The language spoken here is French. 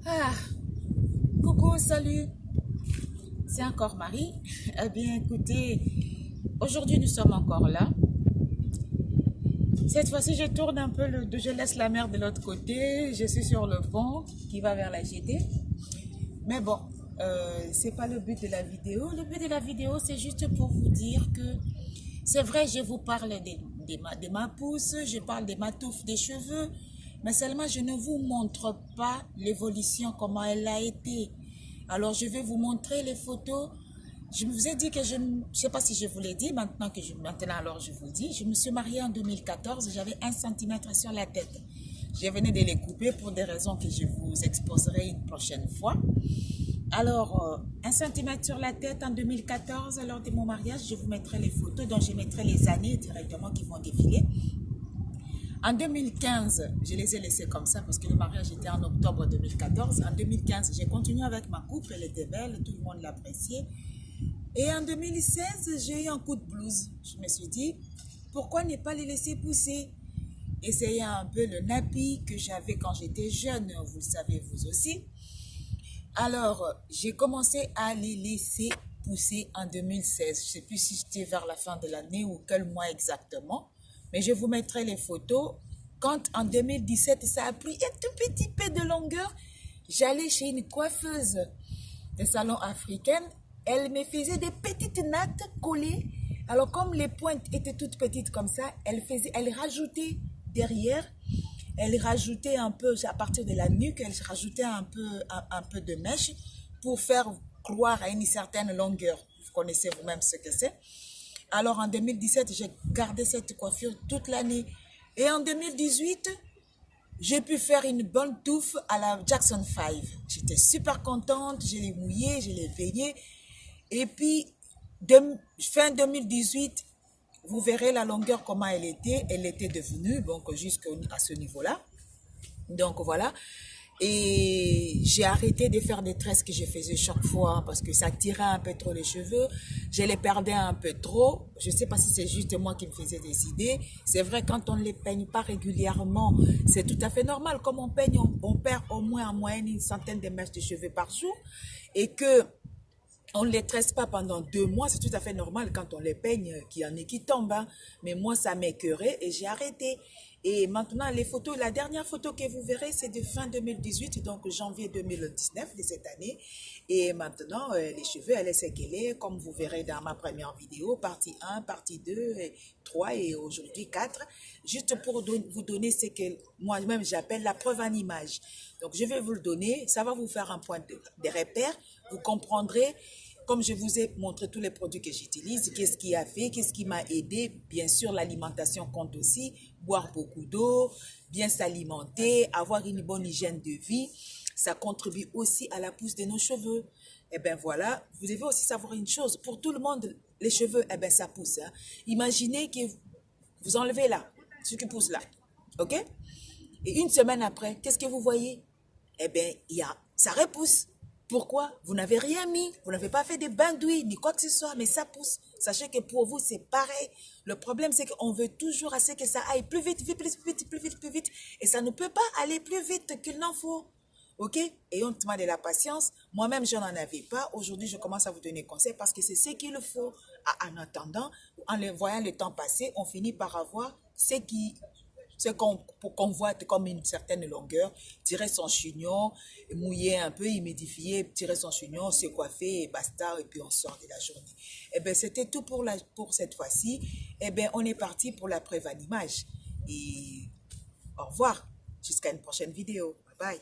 Ah, coucou, salut, c'est encore Marie. Eh bien, écoutez, aujourd'hui nous sommes encore là. Cette fois-ci, je tourne un peu je laisse la mer de l'autre côté. Je suis sur le pont qui va vers la GT. Mais bon, c'est pas le but de la vidéo. Le but de la vidéo, c'est juste pour vous dire que c'est vrai, je vous parle de ma pousse, je parle de ma touffe des cheveux, mais seulement je ne vous montre pas l'évolution, comment elle a été. Alors, je vais vous montrer les photos. Je vous ai dit que je ne sais pas si je vous l'ai dit, maintenant alors je vous le dis. Je me suis mariée en 2014, j'avais 1 cm sur la tête. Je venais de les couper pour des raisons que je vous exposerai une prochaine fois. Alors, 1 cm sur la tête en 2014, lors de mon mariage, je vous mettrai les photos, donc je mettrai les années directement qui vont défiler. En 2015, je les ai laissés comme ça parce que le mariage était en octobre 2014. En 2015, j'ai continué avec ma coupe, elle était belle, tout le monde l'appréciait. Et en 2016, j'ai eu un coup de blues. Je me suis dit, pourquoi ne pas les laisser pousser? Essayer un peu le nappy que j'avais quand j'étais jeune, vous le savez vous aussi. Alors, j'ai commencé à les laisser pousser en 2016. Je ne sais plus si c'était vers la fin de l'année ou quel mois exactement. Mais je vous mettrai les photos. Quand en 2017, ça a pris un tout petit peu de longueur, j'allais chez une coiffeuse de salon africaine. Elle me faisait des petites nattes collées. Alors, comme les pointes étaient toutes petites comme ça, elle rajoutait derrière, elle rajoutait un peu, à partir de la nuque, elle rajoutait un peu de mèche pour faire croire à une certaine longueur. Vous connaissez vous-même ce que c'est. Alors en 2017, j'ai gardé cette coiffure toute l'année. Et en 2018, j'ai pu faire une bonne touffe à la Jackson 5. J'étais super contente, je l'ai mouillée, je l'ai peignée. Et puis, fin 2018, vous verrez la longueur, comment elle était devenue, donc jusqu'à ce niveau-là. Donc voilà. Et j'ai arrêté de faire des tresses que je faisais chaque fois parce que ça tirait un peu trop les cheveux. Je les perdais un peu trop. Je ne sais pas si c'est juste moi qui me faisais des idées. C'est vrai, quand on ne les peigne pas régulièrement, c'est tout à fait normal. Comme on peigne, on perd au moins en moyenne une centaine de mèches de cheveux par jour. Et que on ne les tresse pas pendant 2 mois, c'est tout à fait normal quand on les peigne, qu'il y en ait qui tombent. Hein. Mais moi, ça m'écœurait et j'ai arrêté. Et maintenant, les photos, la dernière photo que vous verrez, c'est de fin 2018, donc janvier 2019 de cette année. Et maintenant, les cheveux, elle est ce qu'elle est, comme vous verrez dans ma première vidéo, partie 1, partie 2, 3 et aujourd'hui 4. Juste pour vous donner ce que moi-même j'appelle la preuve en image. Donc, je vais vous le donner, ça va vous faire un point de repère. Vous comprendrez, comme je vous ai montré tous les produits que j'utilise, qu'est-ce qui a fait, qu'est-ce qui m'a aidé. Bien sûr, l'alimentation compte aussi, boire beaucoup d'eau, bien s'alimenter, avoir une bonne hygiène de vie. Ça contribue aussi à la pousse de nos cheveux. Et bien voilà, vous devez aussi savoir une chose, pour tout le monde, les cheveux, eh bien ça pousse. Hein. Imaginez que vous enlevez là, ce qui pousse là, ok? Et une semaine après, qu'est-ce que vous voyez? Eh bien, ça repousse. Pourquoi? Vous n'avez rien mis, vous n'avez pas fait de bain d'huile, ni quoi que ce soit, mais ça pousse. Sachez que pour vous, c'est pareil. Le problème, c'est qu'on veut toujours assez que ça aille plus vite, plus vite, plus vite, plus vite. Et ça ne peut pas aller plus vite qu'il n'en faut. Ok? Ayons-moi de la patience. Moi-même, je n'en avais pas. Aujourd'hui, je commence à vous donner conseil parce que c'est ce qu'il faut. En attendant, en voyant le temps passer, on finit par avoir ce qu'on voit comme une certaine longueur, tirer son chignon, mouiller un peu, humidifier, tirer son chignon, se coiffer et basta, et puis on sort de la journée. Eh bien, c'était tout pour cette fois-ci. Eh bien, on est parti pour la preuve en image. Et au revoir, jusqu'à une prochaine vidéo. Bye bye.